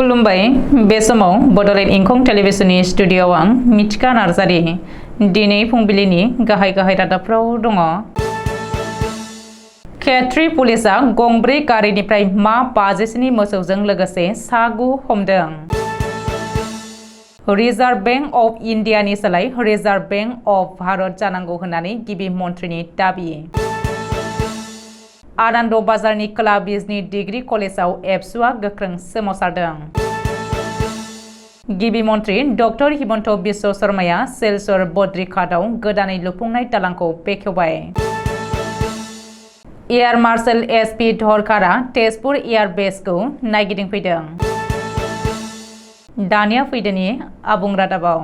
खुलुमबाय बे समाव बडलेण्ड इंखं टेलिभिजननि स्टुडियोआव आं मिथिका नार्जारि दिनै फुंबिलिनि गाहाय रादाबफ्राव दङ। खेत्री पुलिसा गंब्रै गारिनिफ्राय मा 57 मोसौजों लोगोसे सा9 हमदों। रिजार्व बैंक अफ इन्डियानि सोलाय रिजार्व बैंक अफ भारत जानांगौ होननानै गिबि मन्थ्रिनि दाबि। आनन्द बाजारनि खोला बिजनि डिग्री कलेजाव एबसुआ गोख्रों सोमावसारदों। गिबि मन्थ्रि डक्टर हिमन्त बिश्व शर्माया सिलचर बद्रिघाटआव गोदानै लुफुंनाय दालांखौ बेखेवबाय। Air marshal S P. धरकारा तेजपुर एयार बेसखौ नायगिदिंफैदों। दानिया फैदोनि आबुं रादाबाव।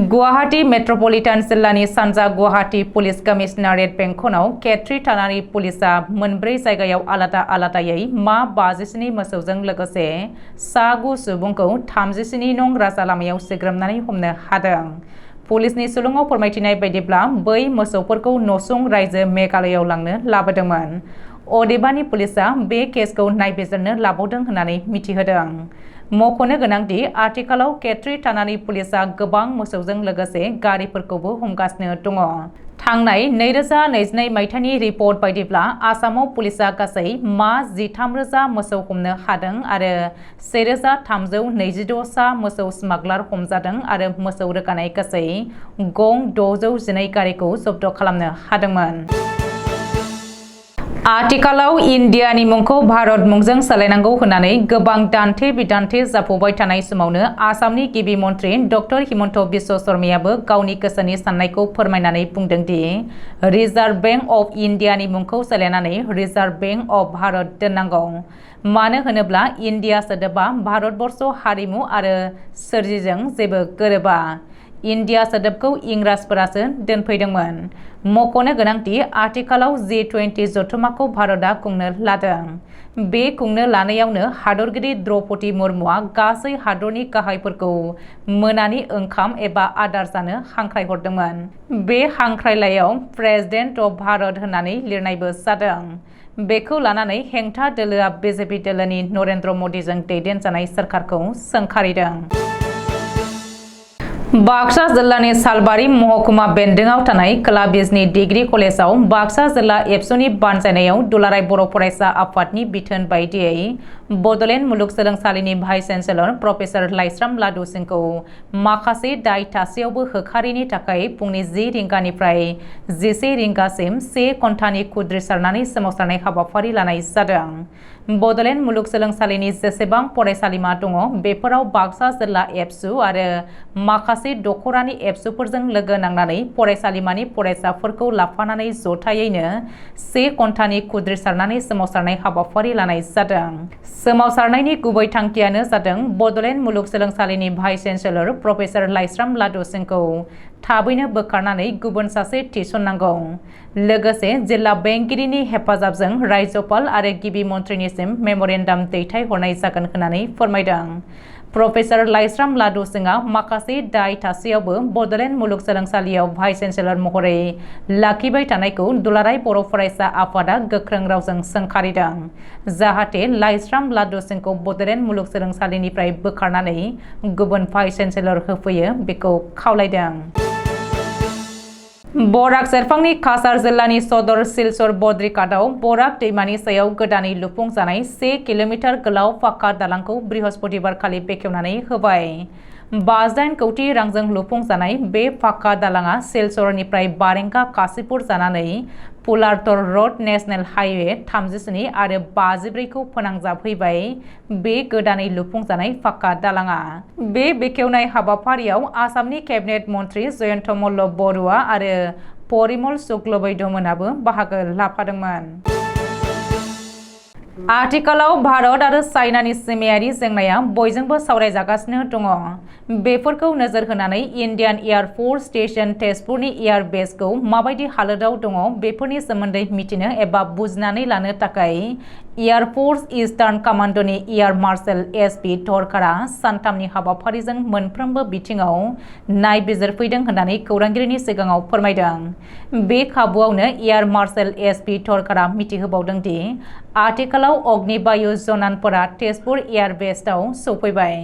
गुवाहाटी मेट्रपलिटान जिल्लानि सानजा गुवाहाटी पुलिस कमिशनारेट बेंखनाव खेत्री थानानि पुलिसा मोनब्रै जायगायाव आलादायै मा 57 मोसौजों लोगोसे सा9 सुबुंखौ 37 नं राजा लामायाव सिग्रोमनानै हमनो हादों। पुलिसनि सुलुङाव फोरमायथिनाय बायदिब्ला बै मोसौफोरखौ नसुं रायजो मेघालयआव लांनो लाबोदोंमोन। अदेबानि पुलिसा बे केसखौ नायबिजिरनो लाबावदों होननानै मिथिहोदों। मख'नो गोनांदि आथिखालाव खेत्री थानानि पुलिसा गोबां मोसौजों लोगोसे गारिफोरखौबो हमगासिनो दङ। थांनाय 2022 मायथाइनि रिपर्ट बायदिब्ला आसामाव पुलिसा गासै मा 13,000 मोसौ हमनो हादों आरो 1,326 सा मोसौ स्मागलार हमजादों आरो मोसौ रोगानाय गासै गं 612 गारिखौ जब्द खालामनो हादोंमोन। आथिखालाव इन्डियानि मुंखौ भारत मुंजों सोलायनांगौ होननानै गोबां दान्थे बिदान्थे जाफुबाय थानाय समावनो आसामनि गिबि मन्थ्रि डक्टर हिमन्त बिश्व शर्मायाबो गावनि गोसोनि साननायखौ फोरमायनानै बुंदों दि रिजार्व बैंक अफ इन्डियानि मुंखौ सोलायनानै रिजार्व बैंक अफ भारत दोननांगौ। मानो होनोब्ला इन्डिया सोदोबा भारतबर्ष हारिमु आरो सोरजिजों जेबो गोरोबा। इन्डिया सोदोबखौ इंराजफोरासो दोनफैदोंमोन। मख'नो गोनांदि आथिखालाव G20 जथुम्माखौ भारतआ खुंनो लादों। बे खुंनो लानायावनो हादरगिरि द्रौपदी मुर्मुआ गासै हादरनि गाहायफोरखौ मोनानि ओंखाम एबा आदार जानो हांख्रायहरदोंमोन। बे हांख्रायलायाव प्रेसिडेन्ट अफ भारत होननानै लिरनायबो जादों। बेखौ लानानै हेंथा दोलोआ बिजेपि दोलोनि नरेन्द्र मदिजों दैदेनजानाय सोरखारखौ सोंखारिदों। बाक्सा जिल्लानि सालबारि महकुमा बेन्दोंआव थानाय खोला बिजनि डिग्री कलेजाव बाक्सा जिल्ला एबसुनि बानजायनायाव दुलाराय बर' फरायसा आफादनि बिथोन बायदियै बडलेण्ड मुलुगसोलोंसालिनि भाइस चेन्सेलर प्रफेसर लाइस्राम लादु सिंहखौ माखासे दाय थासेयावबो होखारैनि थाखाय फुंनि 10 रिंगानिफ्राय 11 रिंगासिम 1 घन्टानि खुद्रिसारनानै सोमावसारनाय हाबाफारि लानाय जादों। बडलेण्ड मुलुगसोलोंसालिनि जेसेबां फरायसालिमा दङ बेफोराव बाक्सा जिल्ला एबसु आरो माखासे दखरानि एबसुफोरजों लोगो नांनानै फरायसालिमानि फरायसाफोरखौ लाफानानै जथायैनो 1 घन्टानि खुद्रिसारनानै सोमावसारनाय हाबाफारि लानाय जादों। सोमावसारनायनि गुबै थांखियानो जादों बडलेण्ड मुलुगसोलोंसालिनि भाइस चेन्सेलर प्रफेसर लाइस्राम लादु सिंहखौ थाबैनो बोखारनानै गुबुन सासे थिसननांगौ। लोगोसे जिल्ला बेंगिरिनि हेफाजाबजों रायजोपाल आरो गिबि मन्थ्रिनिसिम मेम'रेन्डाम दैथायहरनाय जागोन होननानै फोरमायदों। प्रफेसर लाइस्राम लादु सिंहआ माखासे दाय थासेयावबो बडलेण्ड मुलुगसोलोंसालियाव भाइस चेन्सेलर महरै लाखिबाय थानायखौ दुलाराय बर' फरायसा आफादा गोख्रों रावजों सोंखारिदों। जाहाथे लाइस्राम लादु सिंहखौ बडलेण्ड मुलुगसोलोंसालिनिफ्राय बोखारनानै गुबुन भाइस चेन्सेलर होफैयो बेखौ खावलायदों। बराक सेरफांनि काछार जिल्लानि सदर सिलचर बद्रिघाटआव बराक दैमानि सायाव गोदानै लुफुंजानाय 1 किल'मिटार गोलाव पाक्का दालांखौ बृहस्पतिबारखालि बेखेवनानै होबाय। 58 कौटि रांजों लुफुंजानाय बे पाक्का दालांआ सिलचरनिफ्राय बारेंगा काशीपुर जानानै पुलारतर रड नेशनेल हाइवे 37 आरो 54 खौ फोनांजाबहैबाय। बे गोदानै लुफुंजानाय पाक्का दालांआ। बे बेखेवनाय हाबाफारियाव आसामनि केबिनेट मन्थ्रि जयन्त मल्ल बरुवा आरो परिमल शुक्लबैद्यमोनाबो बाहागो लाफादोंमोन। आथिखालाव भारत आरो चाइनानि सिमायारि जेंनाया बयजोंबो सावरायजागासिनो दङ। बेफोरखौ नोजोर होनानै इन्डियान एयार फोर्स स्टेशन तेजपुरनि एयार बेसखौ माबायदि हालोदाव दङ बेफोरनि सोमोन्दै मिथिनो एबा बुजिनानै लानो थाखाय एयारफोर्स ईस्टार्न कमान्डनि एयार मार्शेल एसपि थरकारा सानथामनि हाबाफारिजों मोनफ्रोमबो बिथिङाव नायबिजिरफैदों होननानै खौरांगिरिनि सिगाङाव फोरमायदों। बे खाबुआवनो एयार मार्शेल एसपि थरकारा मिथिहोबावदों दि आथिखालाव अग्निबायु जनानफोरा तेजपुर एयारबेसआव सौफैबाय।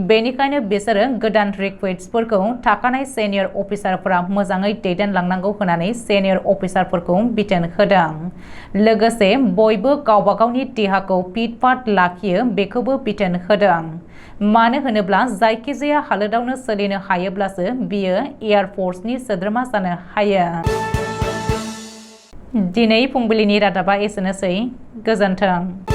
बेनिखायनो बिसोरो गोदान रिक्रुइट्सफोरखौ थाखानाय सिनियर अफिसारफोरा मोजाङै दैदेनलांनांगौ होननानै सिनियर अफिसारफोरखौ बिथोन होदों। लोगोसे बयबो गावबा गावनि देहाखौ फिट-फाट लाखियो बेखौबो बिथोन होदों। मानो होनोब्ला जायखिजाया हालोदावनो सोलिनो हायोब्लासो बियो एयारफोर्सनि सोद्रोमा जानो हायो। दिनै फुंबिलिनि रादाबा एसेनोसै। गोजोन्थों।